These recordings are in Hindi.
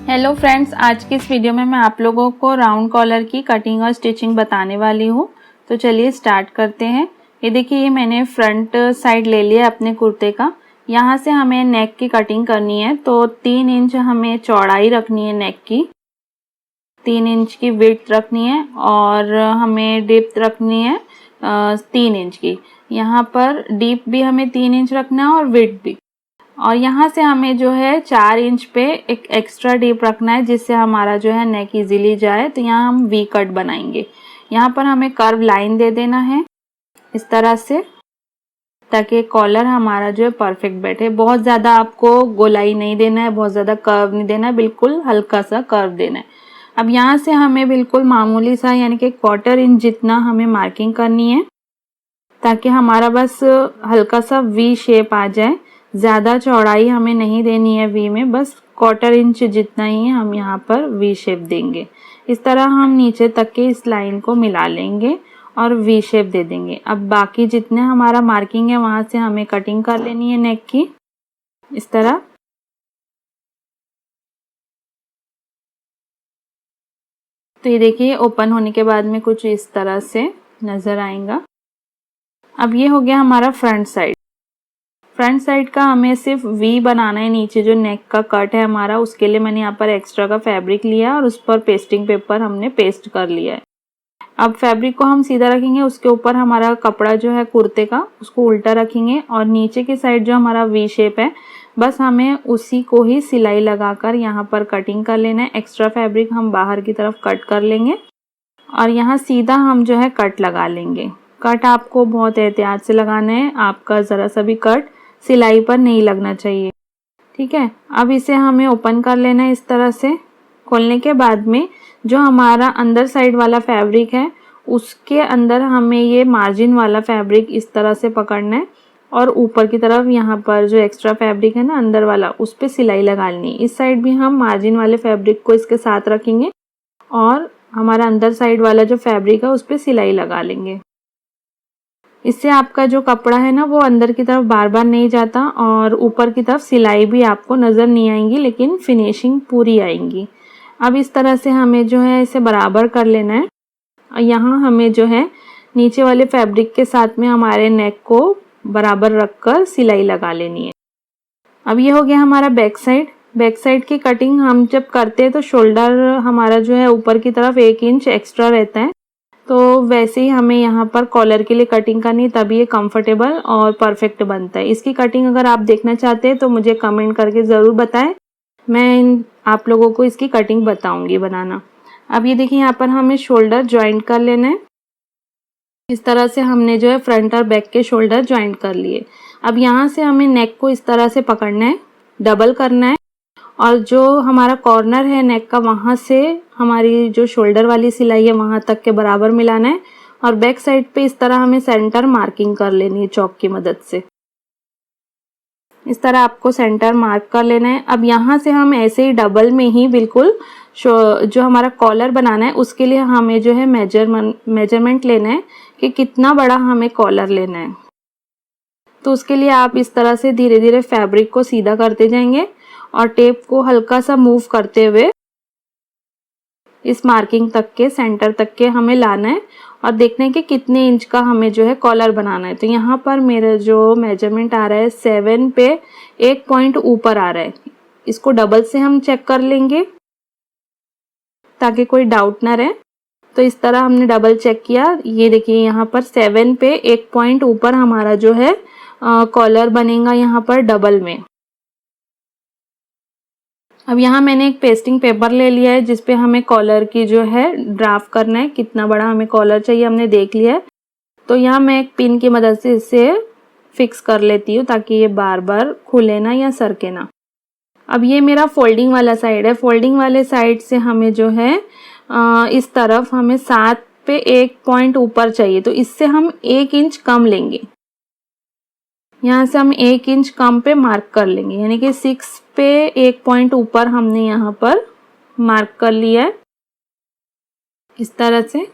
हेलो फ्रेंड्स, आज की इस वीडियो में मैं आप लोगों को राउंड कॉलर की कटिंग और स्टिचिंग बताने वाली हूँ। तो चलिए स्टार्ट करते हैं। ये देखिए, ये मैंने फ्रंट साइड ले लिया अपने कुर्ते का। यहाँ से हमें नेक की कटिंग करनी है, तो 3 इंच हमें चौड़ाई रखनी है नेक की, 3 इंच की विड्थ रखनी है और हमें डेप्थ रखनी है 3 इंच की। यहाँ पर डीप भी हमें 3 इंच रखना है और विड्थ भी। और यहाँ से हमें जो है 4 इंच पे एक एक्स्ट्रा डीप रखना है, जिससे हमारा जो है नेक इजीली जाए। तो यहाँ हम वी कट बनाएंगे। यहाँ पर हमें कर्व लाइन दे देना है इस तरह से, ताकि कॉलर हमारा जो है परफेक्ट बैठे। बहुत ज़्यादा आपको गोलाई नहीं देना है, बहुत ज़्यादा कर्व नहीं देना है, बिल्कुल हल्का सा कर्व देना है। अब यहाँ से हमें बिल्कुल मामूली सा, यानी कि 1/4 इंच जितना हमें मार्किंग करनी है, ताकि हमारा बस हल्का सा वी शेप आ जाए। ज़्यादा चौड़ाई हमें नहीं देनी है वी में, बस 1/4 इंच जितना ही हम यहाँ पर वी शेप देंगे। इस तरह हम नीचे तक के इस लाइन को मिला लेंगे और वी शेप दे देंगे। अब बाकी जितने हमारा मार्किंग है वहाँ से हमें कटिंग कर लेनी है नेक की इस तरह। तो ये देखिए, ओपन होने के बाद में कुछ इस तरह से नज़र आएगा। अब ये हो गया हमारा फ्रंट साइड। फ्रंट साइड का हमें सिर्फ वी बनाना है। नीचे जो नेक का कट है हमारा, उसके लिए मैंने यहाँ पर एक्स्ट्रा का फैब्रिक लिया और उस पर पेस्टिंग पेपर हमने पेस्ट कर लिया है। अब फैब्रिक को हम सीधा रखेंगे, उसके ऊपर हमारा कपड़ा जो है कुर्ते का, उसको उल्टा रखेंगे और नीचे की साइड जो हमारा वी शेप है, बस हमें उसी को ही सिलाई लगाकर यहाँ पर कटिंग कर लेना है। एक्स्ट्रा फैब्रिक हम बाहर की तरफ कट कर लेंगे और यहाँ सीधा हम जो है कट लगा लेंगे। कट आपको बहुत एहतियात से लगाना है, आपका ज़रा सा भी कट सिलाई पर नहीं लगना चाहिए, ठीक है। अब इसे हमें ओपन कर लेना है इस तरह से। खोलने के बाद में जो हमारा अंदर साइड वाला फैब्रिक है, उसके अंदर हमें ये मार्जिन वाला फैब्रिक इस तरह से पकड़ना है और ऊपर की तरफ यहाँ पर जो एक्स्ट्रा फैब्रिक है ना अंदर वाला, उस पर सिलाई लगानी है। इस साइड भी हम मार्जिन वाले फैब्रिक को इसके साथ रखेंगे और हमारा अंदर साइड वाला जो फैब्रिक है उस पर सिलाई लगा लेंगे। इससे आपका जो कपड़ा है ना वो अंदर की तरफ बार बार नहीं जाता और ऊपर की तरफ सिलाई भी आपको नज़र नहीं आएंगी, लेकिन फिनिशिंग पूरी आएंगी। अब इस तरह से हमें जो है इसे बराबर कर लेना है और यहाँ हमें जो है नीचे वाले फैब्रिक के साथ में हमारे नेक को बराबर रखकर सिलाई लगा लेनी है। अब ये हो गया हमारा बैक साइड। बैक साइड की कटिंग हम जब करते हैं तो शोल्डर हमारा जो है ऊपर की तरफ 1 इंच एक्स्ट्रा रहता है, तो वैसे ही हमें यहाँ पर कॉलर के लिए कटिंग करनी, तभी ये कंफर्टेबल और परफेक्ट बनता है। इसकी कटिंग अगर आप देखना चाहते हैं तो मुझे कमेंट करके ज़रूर बताएं, मैं आप लोगों को इसकी कटिंग बताऊंगी बनाना। अब ये देखिए, यहाँ पर हमें शोल्डर ज्वाइंट कर लेना है। इस तरह से हमने जो है फ्रंट और बैक के शोल्डर ज्वाइंट कर लिए। अब यहाँ से हमें नेक को इस तरह से पकड़ना है, डबल करना है और जो हमारा कॉर्नर है नेक का, वहाँ से हमारी जो शोल्डर वाली सिलाई है वहाँ तक के बराबर मिलाना है और बैक साइड पे इस तरह हमें सेंटर मार्किंग कर लेनी है चॉक की मदद से। इस तरह आपको सेंटर मार्क कर लेना है। अब यहाँ से हम ऐसे ही डबल में ही बिल्कुल जो हमारा कॉलर बनाना है उसके लिए हमें जो है मेजरमेंट लेना है कि कितना बड़ा हमें कॉलर लेना है। तो उसके लिए आप इस तरह से धीरे धीरे फैब्रिक को सीधा करते जाएंगे और टेप को हल्का सा मूव करते हुए इस मार्किंग तक के, सेंटर तक के हमें लाना है और देखना है कि कितने इंच का हमें जो है कॉलर बनाना है। तो यहाँ पर मेरा जो मेजरमेंट आ रहा है 7 पे 1 पॉइंट ऊपर आ रहा है। इसको डबल से हम चेक कर लेंगे ताकि कोई डाउट ना रहे। तो इस तरह हमने डबल चेक किया। ये देखिए, यहाँ पर 7 पे 1 पॉइंट ऊपर हमारा जो है कॉलर बनेगा यहाँ पर डबल में। अब यहाँ मैंने एक पेस्टिंग पेपर ले लिया है जिसपे हमें कॉलर की जो है ड्राफ्ट करना है, कितना बड़ा हमें कॉलर चाहिए हमने देख लिया है। तो यहाँ मैं एक पिन की मदद से इसे फिक्स कर लेती हूँ ताकि ये बार बार खुले ना या सरके ना। अब ये मेरा फोल्डिंग वाला साइड है। फोल्डिंग वाले साइड से हमें जो है इस तरफ हमें 7 पे 1 पॉइंट ऊपर चाहिए, तो इससे हम 1 इंच कम लेंगे। यहाँ से हम 1 इंच कम पे मार्क कर लेंगे, यानी कि 6 पे 1 पॉइंट ऊपर हमने यहाँ पर मार्क कर लिया है इस तरह से।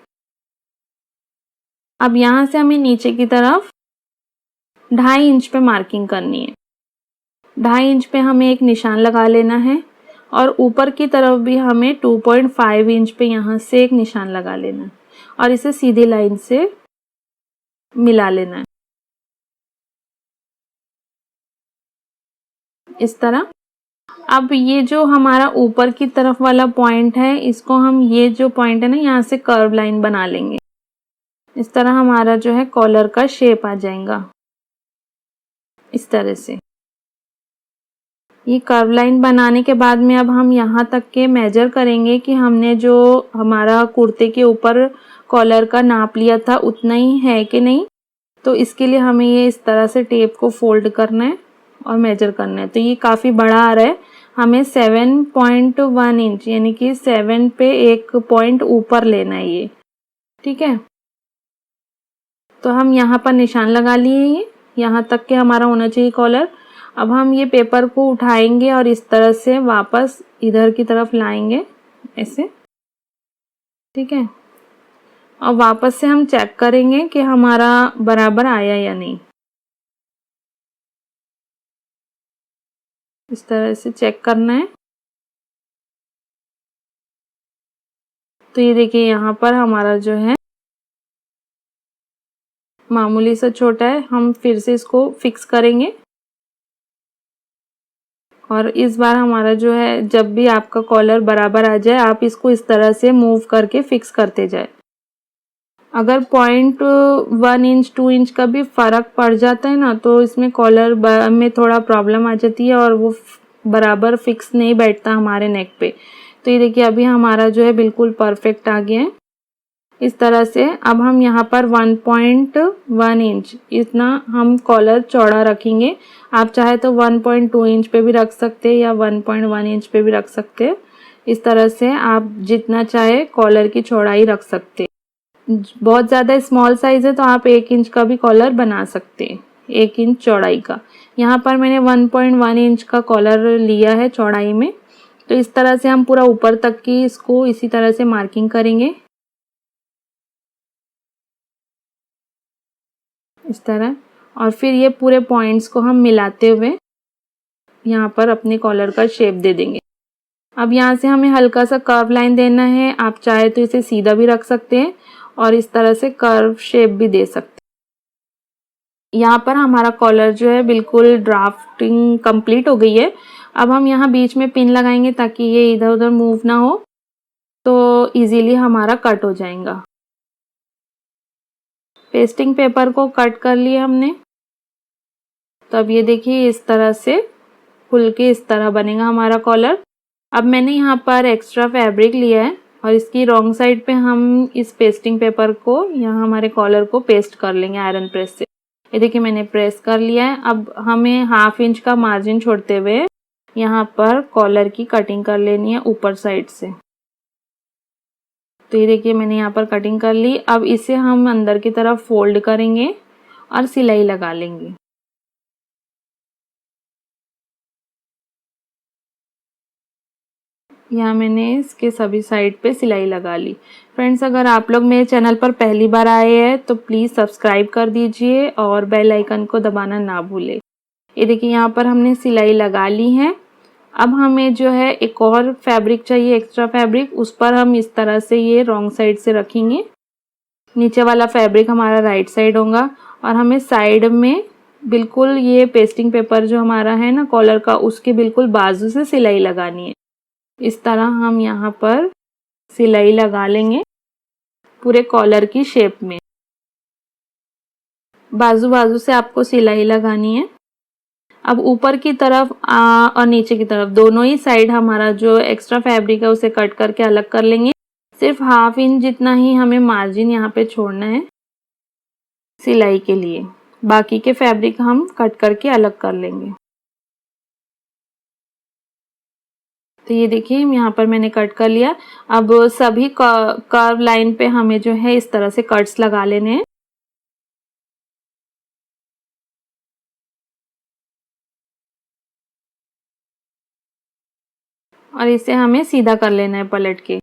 अब यहाँ से हमें नीचे की तरफ 2.5 इंच पे मार्किंग करनी है। 2.5 इंच पे हमें एक निशान लगा लेना है और ऊपर की तरफ भी हमें 2.5 इंच पे यहाँ से एक निशान लगा लेना है और इसे सीधी लाइन से मिला लेना है इस तरह। अब ये जो हमारा ऊपर की तरफ वाला पॉइंट है, इसको हम ये जो पॉइंट है ना, यहाँ से कर्व लाइन बना लेंगे। इस तरह हमारा जो है कॉलर का शेप आ जाएगा इस तरह से। ये कर्व लाइन बनाने के बाद में अब हम यहाँ तक के मेजर करेंगे कि हमने जो हमारा कुर्ते के ऊपर कॉलर का नाप लिया था उतना ही है कि नहीं। तो इसके लिए हमें ये इस तरह से टेप को फोल्ड करना है और मेजर करना है। तो ये काफ़ी बड़ा आ रहा है, हमें 7.1 इंच यानी कि 7 पे एक पॉइंट ऊपर लेना है ये, ठीक है। तो हम यहाँ पर निशान लगा लिए, ये यहाँ तक के हमारा होना चाहिए कॉलर। अब हम ये पेपर को उठाएंगे और इस तरह से वापस इधर की तरफ लाएंगे ऐसे, ठीक है। और वापस से हम चेक करेंगे कि हमारा बराबर आया या नहीं। इस तरह से चेक करना है। तो ये देखिए यहाँ पर हमारा जो है मामूली सा छोटा है, हम फिर से इसको फिक्स करेंगे। और इस बार हमारा जो है, जब भी आपका कॉलर बराबर आ जाए आप इसको इस तरह से मूव करके फिक्स करते जाए। अगर 0.1 इंच 2 इंच का भी फर्क पड़ जाता है ना, तो इसमें कॉलर में थोड़ा प्रॉब्लम आ जाती है और वो बराबर फिक्स नहीं बैठता हमारे नेक पे। तो ये देखिए अभी हमारा जो है बिल्कुल परफेक्ट आ गया है इस तरह से। अब हम यहाँ पर 1.1 इंच इतना हम कॉलर चौड़ा रखेंगे। आप चाहे तो 1.2 इंच पे भी रख सकते हैं या 1.1 इंच पे भी रख सकते हैं। इस तरह से आप जितना चाहे कॉलर की चौड़ाई रख सकते हैं। बहुत ज़्यादा स्मॉल साइज है तो आप 1 इंच का भी कॉलर बना सकते हैं, 1 इंच चौड़ाई का। यहाँ पर मैंने 1.1 इंच का कॉलर लिया है चौड़ाई में। तो इस तरह से हम पूरा ऊपर तक की इसको इसी तरह से मार्किंग करेंगे इस तरह। और फिर ये पूरे पॉइंट्स को हम मिलाते हुए यहाँ पर अपने कॉलर का शेप दे देंगे। अब यहाँ से हमें हल्का सा कर्व लाइन देना है। आप चाहे तो इसे सीधा भी रख सकते हैं और इस तरह से कर्व शेप भी दे सकते हैं। यहाँ पर हमारा कॉलर जो है बिल्कुल ड्राफ्टिंग कंप्लीट हो गई है। अब हम यहाँ बीच में पिन लगाएंगे ताकि ये इधर उधर मूव ना हो, तो इजीली हमारा कट हो जाएगा। पेस्टिंग पेपर को कट कर लिया हमने। तो अब ये देखिए इस तरह से खुल के इस तरह बनेगा हमारा कॉलर। अब मैंने यहाँ पर एक्स्ट्रा फैब्रिक लिया है और इसकी रॉन्ग साइड पे हम इस पेस्टिंग पेपर को यहाँ हमारे कॉलर को पेस्ट कर लेंगे आयरन प्रेस से। ये देखिए मैंने प्रेस कर लिया है। अब हमें 1/2 इंच का मार्जिन छोड़ते हुए यहाँ पर कॉलर की कटिंग कर लेनी है ऊपर साइड से। तो ये देखिए मैंने यहाँ पर कटिंग कर ली। अब इसे हम अंदर की तरफ फोल्ड करेंगे और सिलाई लगा लेंगे। यहाँ मैंने इसके सभी साइड पे सिलाई लगा ली। फ्रेंड्स, अगर आप लोग मेरे चैनल पर पहली बार आए हैं तो प्लीज़ सब्सक्राइब कर दीजिए और बेल आइकन को दबाना ना भूलें। ये देखिए यहाँ पर हमने सिलाई लगा ली है। अब हमें जो है एक और फैब्रिक चाहिए, एक्स्ट्रा फैब्रिक। उस पर हम इस तरह से ये रॉन्ग साइड से रखेंगे। नीचे वाला फैब्रिक हमारा राइट साइड होगा और हमें साइड में बिल्कुल ये पेस्टिंग पेपर जो हमारा है ना कॉलर का, उसके बिल्कुल बाजू से सिलाई लगानी है। इस तरह हम यहाँ पर सिलाई लगा लेंगे पूरे कॉलर की शेप में। बाजू बाजू से आपको सिलाई लगानी है। अब ऊपर की तरफ और नीचे की तरफ दोनों ही साइड हमारा जो एक्स्ट्रा फैब्रिक है उसे कट करके अलग कर लेंगे। सिर्फ 1/2 इंच जितना ही हमें मार्जिन यहाँ पे छोड़ना है सिलाई के लिए। बाकी के फैब्रिक हम कट करके अलग कर लेंगे। तो ये देखिए यहाँ पर मैंने कट कर लिया। अब सभी कर्व लाइन पे हमें जो है इस तरह से कट्स लगा लेने हैं। और इसे हमें सीधा कर लेना है पलट के।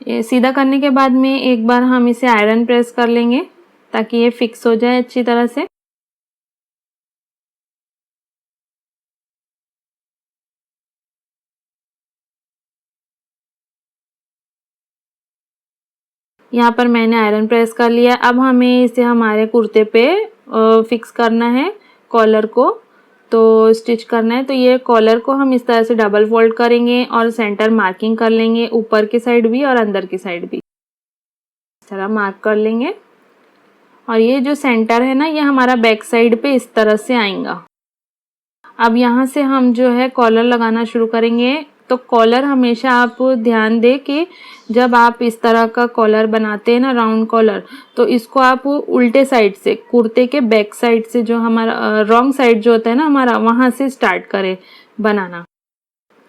ये सीधा करने के बाद में एक बार हम इसे आयरन प्रेस कर लेंगे ताकि ये फिक्स हो जाए अच्छी तरह से। यहाँ पर मैंने आयरन प्रेस कर लिया। अब हमें इसे हमारे कुर्ते पे फिक्स करना है, कॉलर को तो स्टिच करना है। तो ये कॉलर को हम इस तरह से डबल फोल्ड करेंगे और सेंटर मार्किंग कर लेंगे, ऊपर की साइड भी और अंदर की साइड भी इस तरह मार्क कर लेंगे। और ये जो सेंटर है ना, ये हमारा बैक साइड पे इस तरह से आएगा। अब यहाँ से हम जो है कॉलर लगाना शुरू करेंगे। तो कॉलर हमेशा आप ध्यान दें कि जब आप इस तरह का कॉलर बनाते हैं ना, राउंड कॉलर, तो इसको आप उल्टे साइड से, कुर्ते के बैक साइड से, जो हमारा रॉन्ग साइड जो होता है ना हमारा, वहाँ से स्टार्ट करें बनाना।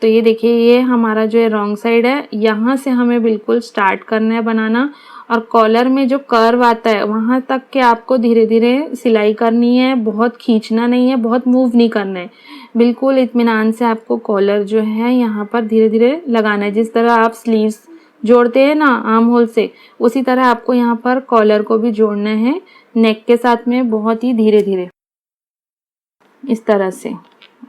तो ये देखिए, ये हमारा जो है रॉन्ग साइड है, यहाँ से हमें बिल्कुल स्टार्ट करना है बनाना। और कॉलर में जो कर्व आता है वहाँ तक के आपको धीरे धीरे सिलाई करनी है, बहुत खींचना नहीं है, बहुत मूव नहीं करना है, बिल्कुल इत्मीनान से आपको कॉलर जो है यहाँ पर धीरे धीरे लगाना है। जिस तरह आप स्लीव्स जोड़ते हैं ना आर्म होल से, उसी तरह आपको यहाँ पर कॉलर को भी जोड़ना है नेक के साथ में, बहुत ही धीरे धीरे इस तरह से।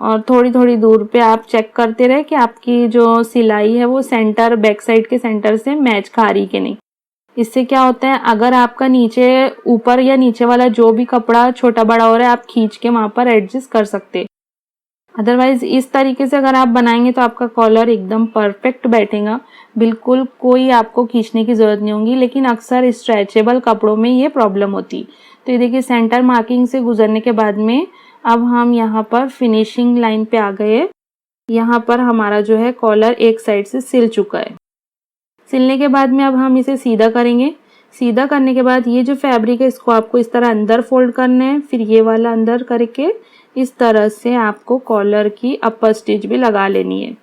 और थोड़ी थोड़ी दूर पे आप चेक करते रहे कि आपकी जो सिलाई है वो सेंटर, बैक साइड के सेंटर से मैच खा रही कि नहीं। इससे क्या होता है, अगर आपका नीचे, ऊपर या नीचे वाला जो भी कपड़ा छोटा बड़ा हो रहा है, आप खींच के वहां पर एडजस्ट कर सकते हैं। अदरवाइज इस तरीके से अगर आप बनाएंगे तो आपका कॉलर एकदम परफेक्ट बैठेगा, बिल्कुल कोई आपको खींचने की जरूरत नहीं होगी। लेकिन अक्सर स्ट्रेचेबल कपड़ों में ये प्रॉब्लम होती। तो ये देखिए, सेंटर मार्किंग से गुजरने के बाद में अब हम यहाँ पर फिनिशिंग लाइन पे आ गए। यहाँ पर हमारा जो है कॉलर एक साइड से सिल चुका है। सिलने के बाद में अब हम इसे सीधा करेंगे। सीधा करने के बाद ये जो फैब्रिक है इसको आपको इस तरह अंदर फोल्ड करना है, फिर ये वाला अंदर करके इस तरह से आपको कॉलर की अपर स्टिच भी लगा लेनी है।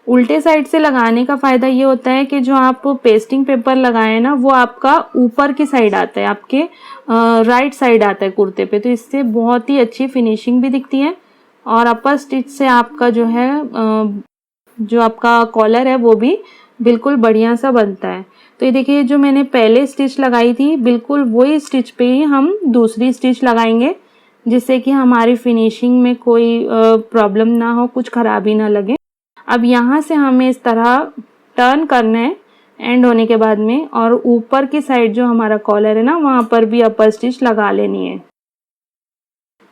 उल्टे साइड से लगाने का फायदा ये होता है कि जो आप पेस्टिंग पेपर लगाए ना, वो आपका ऊपर की साइड आता है, आपके राइट साइड आता है कुर्ते पे, तो इससे बहुत ही अच्छी फिनिशिंग भी दिखती है। और अपर स्टिच से आपका जो है जो आपका कॉलर है वो भी बिल्कुल बढ़िया सा बनता है। तो ये देखिए, जो मैंने पहले स्टिच लगाई थी, बिल्कुल वही स्टिच पे ही हम दूसरी स्टिच लगाएंगे, जिससे कि हमारी फिनिशिंग में कोई प्रॉब्लम ना हो, कुछ खराबी ना लगे। अब यहाँ से हमें इस तरह टर्न करना है एंड होने के बाद में, और ऊपर की साइड जो हमारा कॉलर है ना, वहाँ पर भी अपर स्टिच लगा लेनी है।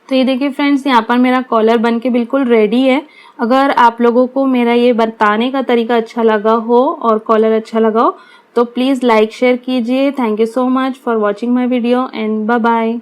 तो ये देखिए फ्रेंड्स, यहाँ पर मेरा कॉलर बन के बिल्कुल रेडी है। अगर आप लोगों को मेरा ये बताने का तरीका अच्छा लगा हो और कॉलर अच्छा लगा हो तो प्लीज़ लाइक शेयर कीजिए। Thank you so much for watching my video and bye bye.